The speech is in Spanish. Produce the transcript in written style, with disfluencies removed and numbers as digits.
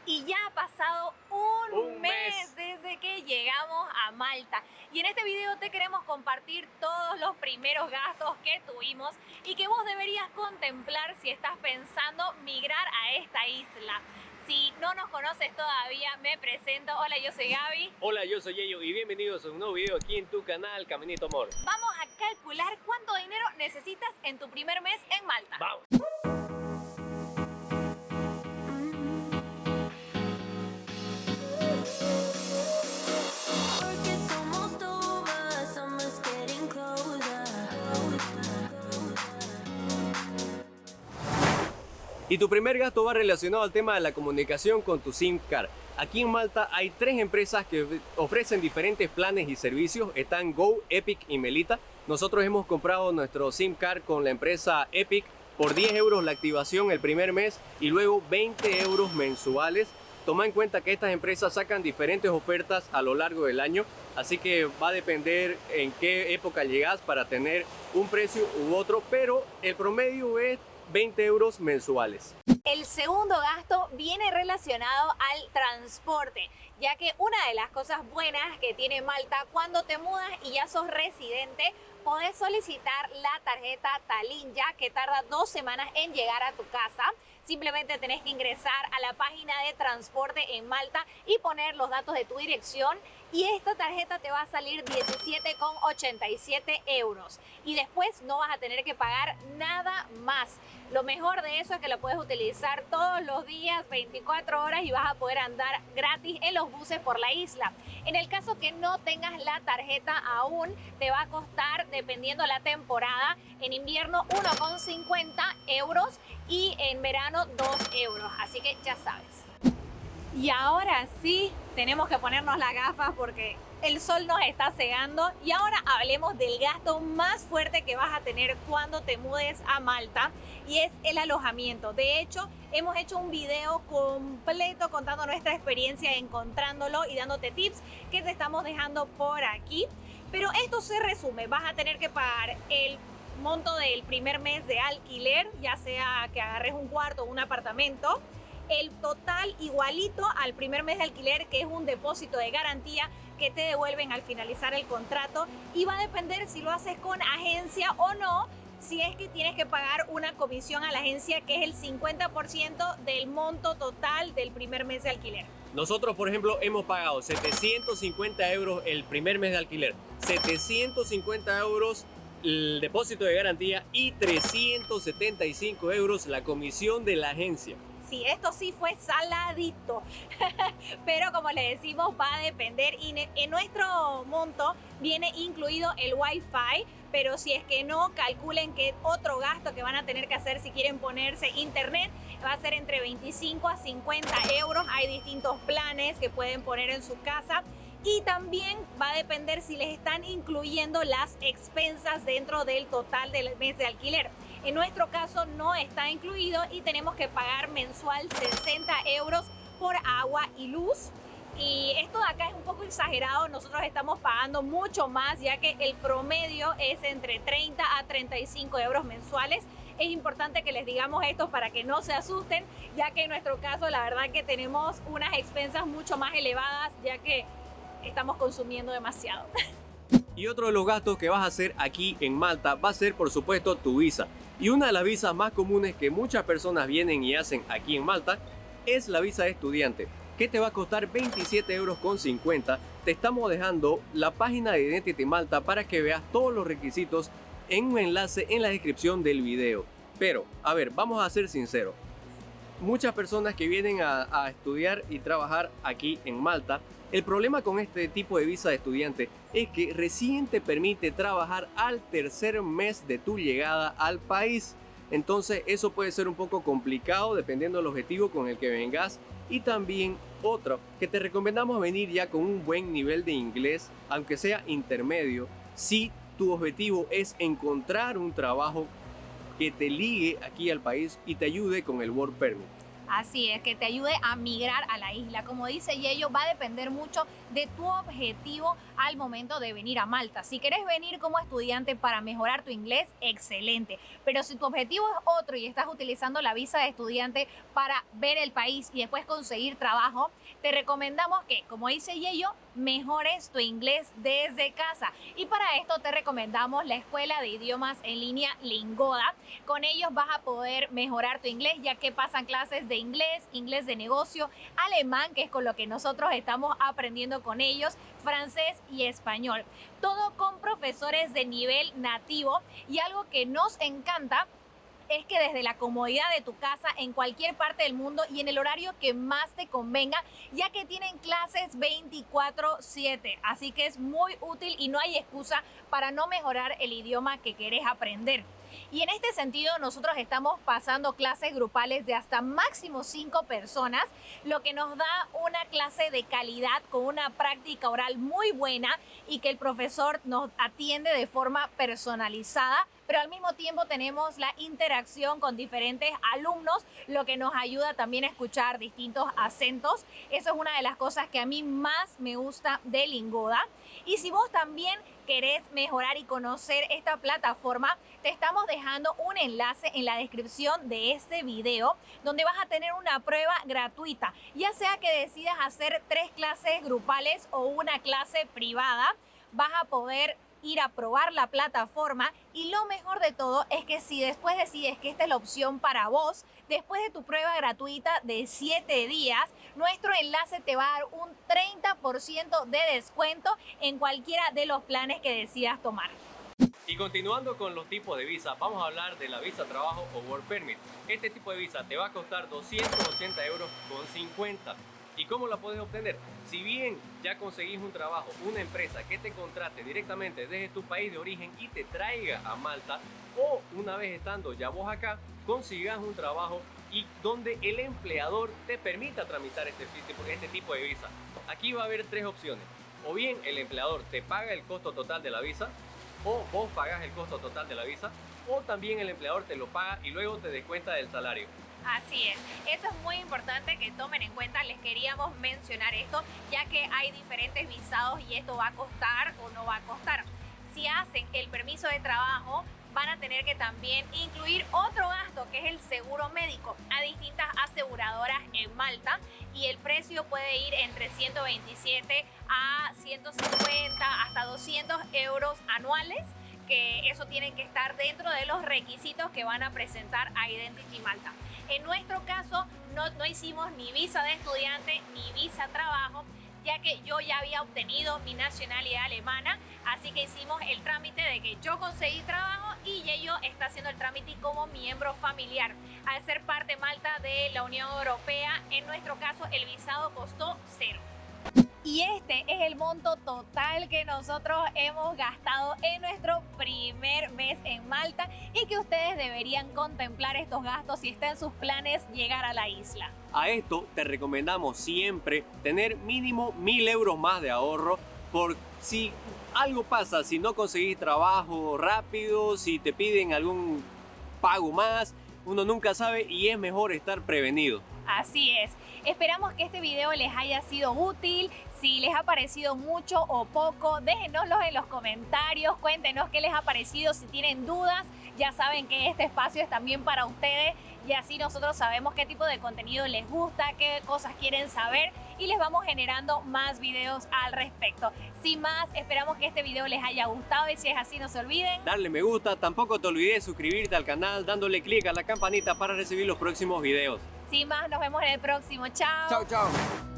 Y ya ha pasado un mes desde que llegamos a Malta. Y en este video te queremos compartir todos los primeros gastos que tuvimos y que vos deberías contemplar si estás pensando migrar a esta isla. Si no nos conoces todavía, me presento. Hola, yo soy Gaby. Hola, yo soy Yeyo y bienvenidos a un nuevo video aquí en tu canal Caminito Amor. Vamos a calcular cuánto dinero necesitas en tu primer mes en Malta. ¡Vamos! Y tu primer gasto va relacionado al tema de la comunicación con tu SIM card. Aquí en Malta hay 3 empresas que ofrecen diferentes planes y servicios. Están Go, Epic y Melita. Nosotros hemos comprado nuestro SIM card con la empresa Epic por 10 euros la activación el primer mes y luego 20 euros mensuales. Toma en cuenta que estas empresas sacan diferentes ofertas a lo largo del año, así que va a depender en qué época llegas para tener un precio u otro, pero el promedio es 20 euros mensuales. El segundo gasto viene relacionado al transporte, ya que una de las cosas buenas que tiene Malta cuando te mudas y ya sos residente, podés solicitar la tarjeta Talinja, que tarda 2 semanas en llegar a tu casa. Simplemente tenés que ingresar a la página de transporte en Malta y poner los datos de tu dirección y esta tarjeta te va a salir 17,87 euros y después no vas a tener que pagar nada más. Lo mejor de eso es que lo puedes utilizar todos los días, 24 horas y vas a poder andar gratis en los buses por la isla. En el caso que no tengas la tarjeta aún, te va a costar, dependiendo la temporada, en invierno 1,50 euros y en verano 2 euros, así que ya sabes. Y ahora sí, tenemos que ponernos las gafas porque el sol nos está cegando. Y ahora hablemos del gasto más fuerte que vas a tener cuando te mudes a Malta y es el alojamiento. De hecho, hemos hecho un video completo contando nuestra experiencia encontrándolo y dándote tips que te estamos dejando por aquí. Pero esto se resume, vas a tener que pagar el monto del primer mes de alquiler, ya sea que agarres un cuarto o un apartamento, el total igualito al primer mes de alquiler, que es un depósito de garantía que te devuelven al finalizar el contrato, y va a depender si lo haces con agencia o no, si es que tienes que pagar una comisión a la agencia que es el 50% del monto total del primer mes de alquiler. Nosotros, por ejemplo, hemos pagado 750 euros el primer mes de alquiler, 750 euros el depósito de garantía y 375 euros la comisión de la agencia. Sí, esto sí fue saladito, pero como le decimos, va a depender y en nuestro monto viene incluido el Wi-Fi, pero si es que no, calculen que otro gasto que van a tener que hacer si quieren ponerse internet va a ser entre 25 a 50 euros. Hay distintos planes que pueden poner en su casa. Y también va a depender si les están incluyendo las expensas dentro del total del mes de alquiler. En nuestro caso no está incluido y tenemos que pagar mensual 60 euros por agua y luz. Y esto de acá es un poco exagerado, nosotros estamos pagando mucho más ya que el promedio es entre 30 a 35 euros mensuales. Es importante que les digamos esto para que no se asusten, ya que en nuestro caso la verdad que tenemos unas expensas mucho más elevadas ya que estamos consumiendo demasiado. Y otro de los gastos que vas a hacer aquí en Malta va a ser, por supuesto, tu visa. Y una de las visas más comunes que muchas personas vienen y hacen aquí en Malta es la visa de estudiante, que te va a costar 27,50 euros. Te estamos dejando la página de Identity Malta para que veas todos los requisitos en un enlace en la descripción del video. Pero, a ver, vamos a ser sinceros. Muchas personas que vienen a estudiar y trabajar aquí en Malta, el problema con este tipo de visa de estudiante es que recién te permite trabajar al tercer mes de tu llegada al país. Entonces eso puede ser un poco complicado dependiendo del objetivo con el que vengas. Y también otro, que te recomendamos venir ya con un buen nivel de inglés, aunque sea intermedio, si tu objetivo es encontrar un trabajo que te ligue aquí al país y te ayude con el Work Permit. Así es, que te ayude a migrar a la isla. Como dice Yello, va a depender mucho de tu objetivo al momento de venir a Malta. Si quieres venir como estudiante para mejorar tu inglés, excelente. Pero si tu objetivo es otro y estás utilizando la visa de estudiante para ver el país y después conseguir trabajo, te recomendamos que, como dice Yello, mejores tu inglés desde casa. Y para esto te recomendamos la escuela de idiomas en línea Lingoda. Con ellos vas a poder mejorar tu inglés, ya que pasan clases de inglés, inglés de negocio, alemán, que es con lo que nosotros estamos aprendiendo con ellos, francés y español. Todo con profesores de nivel nativo, y algo que nos encanta es que desde la comodidad de tu casa, en cualquier parte del mundo y en el horario que más te convenga, ya que tienen clases 24/7. Así que es muy útil y no hay excusa para no mejorar el idioma que querés aprender. Y en este sentido, nosotros estamos pasando clases grupales de hasta máximo 5 personas, lo que nos da una clase de calidad con una práctica oral muy buena y que el profesor nos atiende de forma personalizada, pero al mismo tiempo tenemos la interacción con diferentes alumnos, lo que nos ayuda también a escuchar distintos acentos. Eso es una de las cosas que a mí más me gusta de Lingoda. Y si vos también querés mejorar y conocer esta plataforma, te estamos dejando un enlace en la descripción de este video donde vas a tener una prueba gratuita, ya sea que decidas hacer 3 clases grupales o una clase privada. Vas a poder ir a probar la plataforma, y lo mejor de todo es que si después decides que esta es la opción para vos, después de tu prueba gratuita de 7 días, nuestro enlace te va a dar un 30% de descuento en cualquiera de los planes que decidas tomar. Y continuando con los tipos de visa, vamos a hablar de la visa trabajo o work permit. Este tipo de visa te va a costar 280 euros con 50. ¿Y cómo la puedes obtener? Si bien ya conseguís un trabajo, una empresa que te contrate directamente desde tu país de origen y te traiga a Malta, o una vez estando ya vos acá, consigas un trabajo y donde el empleador te permita tramitar este tipo de visa. Aquí va a haber 3 opciones. O bien el empleador te paga el costo total de la visa, o vos pagas el costo total de la visa, o también el empleador te lo paga y luego te descuenta del salario. Así es, eso es muy importante que tomen en cuenta. Les queríamos mencionar esto, ya que hay diferentes visados y esto va a costar o no va a costar. Si hacen el permiso de trabajo, van a tener que también incluir otro gasto, que es el seguro médico, a distintas aseguradoras en Malta, y el precio puede ir entre 127 a 150 hasta 200 euros anuales, que eso tiene que estar dentro de los requisitos que van a presentar a Identity Malta. En nuestro caso no hicimos ni visa de estudiante ni visa trabajo, ya que yo ya había obtenido mi nacionalidad alemana, así que hicimos el trámite de que yo conseguí trabajo y Yello está haciendo el trámite como miembro familiar. Al ser parte Malta de la Unión Europea, en nuestro caso el visado costó 0. Y este es el monto total que nosotros hemos gastado en nuestro primer mes en Malta, y que ustedes deberían contemplar estos gastos si está en sus planes llegar a la isla. A esto te recomendamos siempre tener mínimo 1000 euros más de ahorro, por si algo pasa, si no conseguís trabajo rápido, si te piden algún pago más, uno nunca sabe y es mejor estar prevenido. Así es. Esperamos que este video les haya sido útil. Si les ha parecido mucho o poco, déjenoslo en los comentarios. Cuéntenos qué les ha parecido. Si tienen dudas, ya saben que este espacio es también para ustedes, y así nosotros sabemos qué tipo de contenido les gusta, qué cosas quieren saber, y les vamos generando más videos al respecto. Sin más, esperamos que este video les haya gustado, y si es así, no se olviden darle me gusta. Tampoco te olvides suscribirte al canal dándole clic a la campanita para recibir los próximos videos. Sin más, nos vemos en el próximo. Chao. Chao, chao.